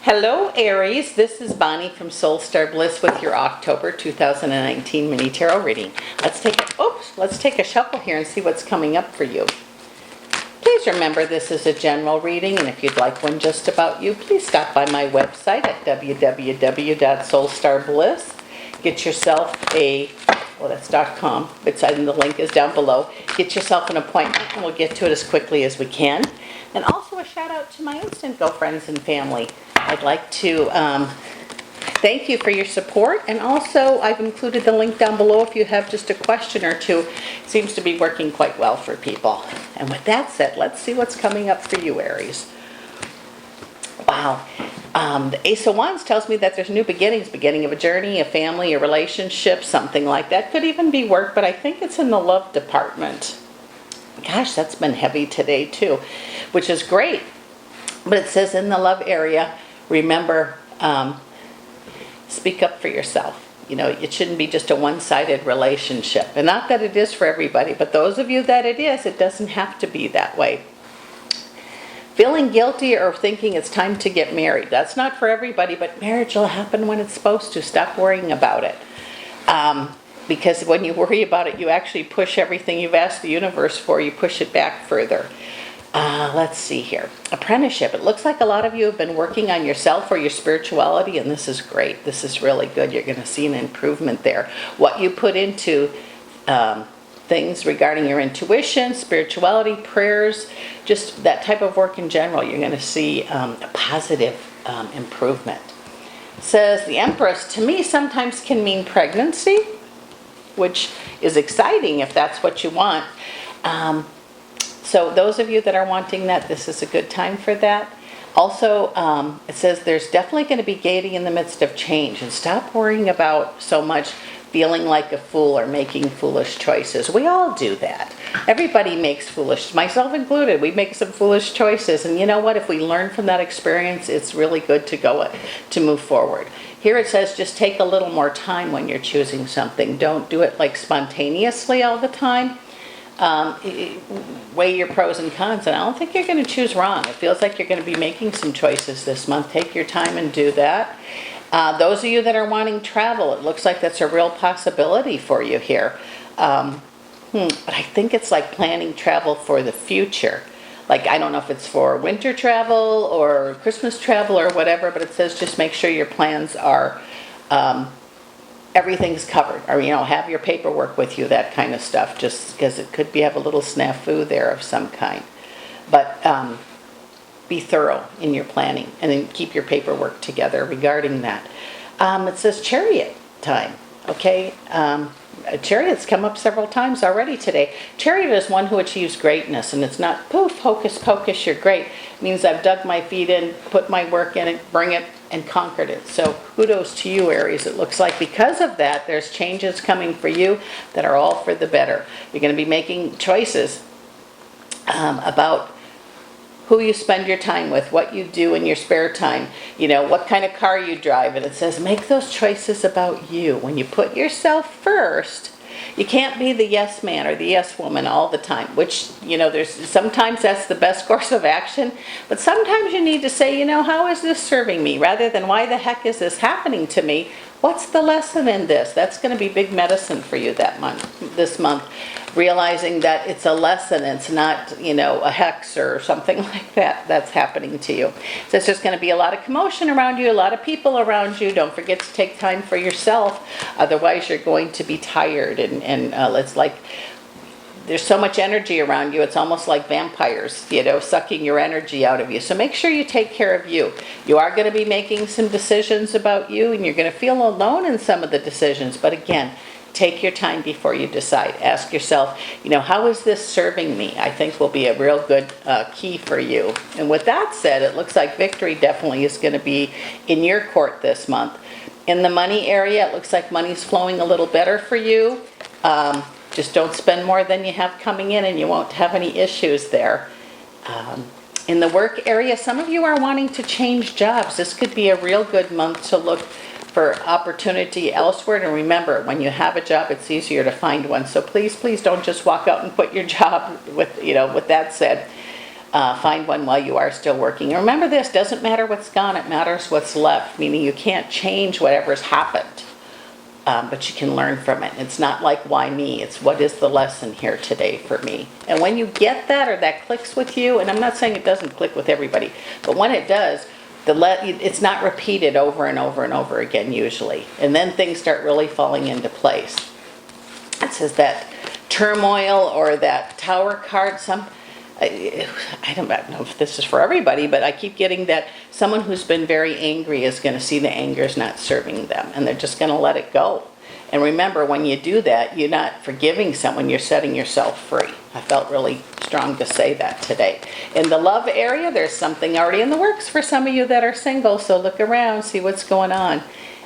Hello Aries, this is Bonnie from Soul Star Bliss with your October 2019 mini tarot reading. Let's take a shuffle here and see what's coming up for you. Please remember this is a general reading, and if you'd like one just about you, please stop by my website at www.soulstarbliss. Get yourself that's .com. The link is down below. Get yourself an appointment and we'll get to it as quickly as we can. And also a shout out to my Instant Go friends and family. I'd like to thank you for your support, and also I've included the link down below if you have just a question or two. It seems to be working quite well for people. And with that said, let's see what's coming up for you, Aries. Wow. The Ace of Wands tells me that there's new beginnings, beginning of a journey, a family, a relationship, something like that. Could even be work, but I think it's in the love department. Gosh, that's been heavy today too, which is great. But it says in the love area, remember, speak up for yourself. You know, it shouldn't be just a one-sided relationship. And not that it is for everybody, but those of you that it is, it doesn't have to be that way. Feeling guilty or thinking it's time to get married. That's not for everybody, but marriage will happen when it's supposed to. Stop worrying about it. Because when you worry about it, you actually push everything you've asked the universe for, you push it back further. Let's see here. Apprenticeship. It looks like a lot of you have been working on yourself or your spirituality, and this is great. This is really good. You're going to see an improvement there. What you put into things regarding your intuition, spirituality, prayers, just that type of work in general, you're going to see a positive improvement. It says the Empress, to me, sometimes can mean pregnancy, which is exciting if that's what you want. So those of you that are wanting that, this is a good time for that. Also, it says there's definitely going to be gaiety in the midst of change, and stop worrying about so much feeling like a fool or making foolish choices. We all do that. Everybody makes foolish, myself included. We make some foolish choices, and you know what? If we learn from that experience, it's really good to move forward. Here it says just take a little more time when you're choosing something. Don't do it like spontaneously all the time. Weigh your pros and cons, and I don't think you're going to choose wrong. It feels like you're going to be making some choices this month. Take your time and do that. Those of you that are wanting travel, it looks like that's a real possibility for you here. But I think it's like planning travel for the future. Like, I don't know if it's for winter travel or Christmas travel or whatever, but it says just make sure your plans are everything's covered, or have your paperwork with you, that kind of stuff, just because it could have a little snafu there of some kind. But be thorough in your planning, and then keep your paperwork together regarding that. It says Chariot time. Okay, Chariot's come up several times already today. Chariot is one who achieves greatness, and it's not poof, hocus pocus, you're great. It means I've dug my feet in, put my work in it, bring it, and conquered it. So kudos to you, Aries. It looks like because of that, there's changes coming for you that are all for the better. You're going to be making choices about who you spend your time with, what you do in your spare time, what kind of car you drive. And it says make those choices about you. When you put yourself first, you can't be the yes man or the yes woman all the time, which, there's sometimes that's the best course of action. But sometimes you need to say, how is this serving me? Rather than why the heck is this happening to me? What's the lesson in this? That's going to be big medicine for you this month. Realizing that it's a lesson, it's not, a hex or something like that that's happening to you. So it's just going to be a lot of commotion around you, a lot of people around you. Don't forget to take time for yourself. Otherwise, you're going to be tired. And it's like there's so much energy around you. It's almost like vampires, sucking your energy out of you. So make sure you take care of you. You are going to be making some decisions about you, and you're going to feel alone in some of the decisions. But again, take your time before you decide. Ask yourself, how is this serving me? I think will be a real good key for you. And with that said, it looks like victory definitely is going to be in your court this month. In the money area, it looks like money's flowing a little better for you. Just don't spend more than you have coming in, and you won't have any issues there. In the work area, some of you are wanting to change jobs. This could be a real good month to look for opportunity elsewhere. And remember, when you have a job, it's easier to find one. So please don't just walk out and quit your job with that said. Find one while you are still working. And remember this, doesn't matter what's gone, it matters what's left, meaning you can't change whatever's happened, but you can learn from it. It's not like, why me? It's what is the lesson here today for me? And when you get that, or that clicks with you, and I'm not saying it doesn't click with everybody, but when it does, it's not repeated over and over and over again usually. And then things start really falling into place. It says that turmoil or that Tower card, I don't know if this is for everybody, but I keep getting that someone who's been very angry is going to see the anger is not serving them, and they're just going to let it go. And remember, when you do that, you're not forgiving someone, you're setting yourself free. I felt really strong to say that today. In the love area, there's something already in the works for some of you that are single, so look around, see what's going on.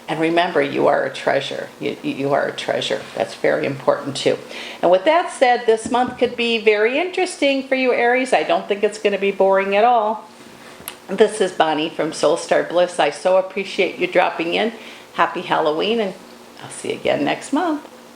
And remember, you are a treasure. You are a treasure. That's very important too. And with that said, this month could be very interesting for you, Aries. I don't think it's going to be boring at all. This is Bonnie from Soul Star Bliss. I so appreciate you dropping in. Happy Halloween, and I'll see you again next month.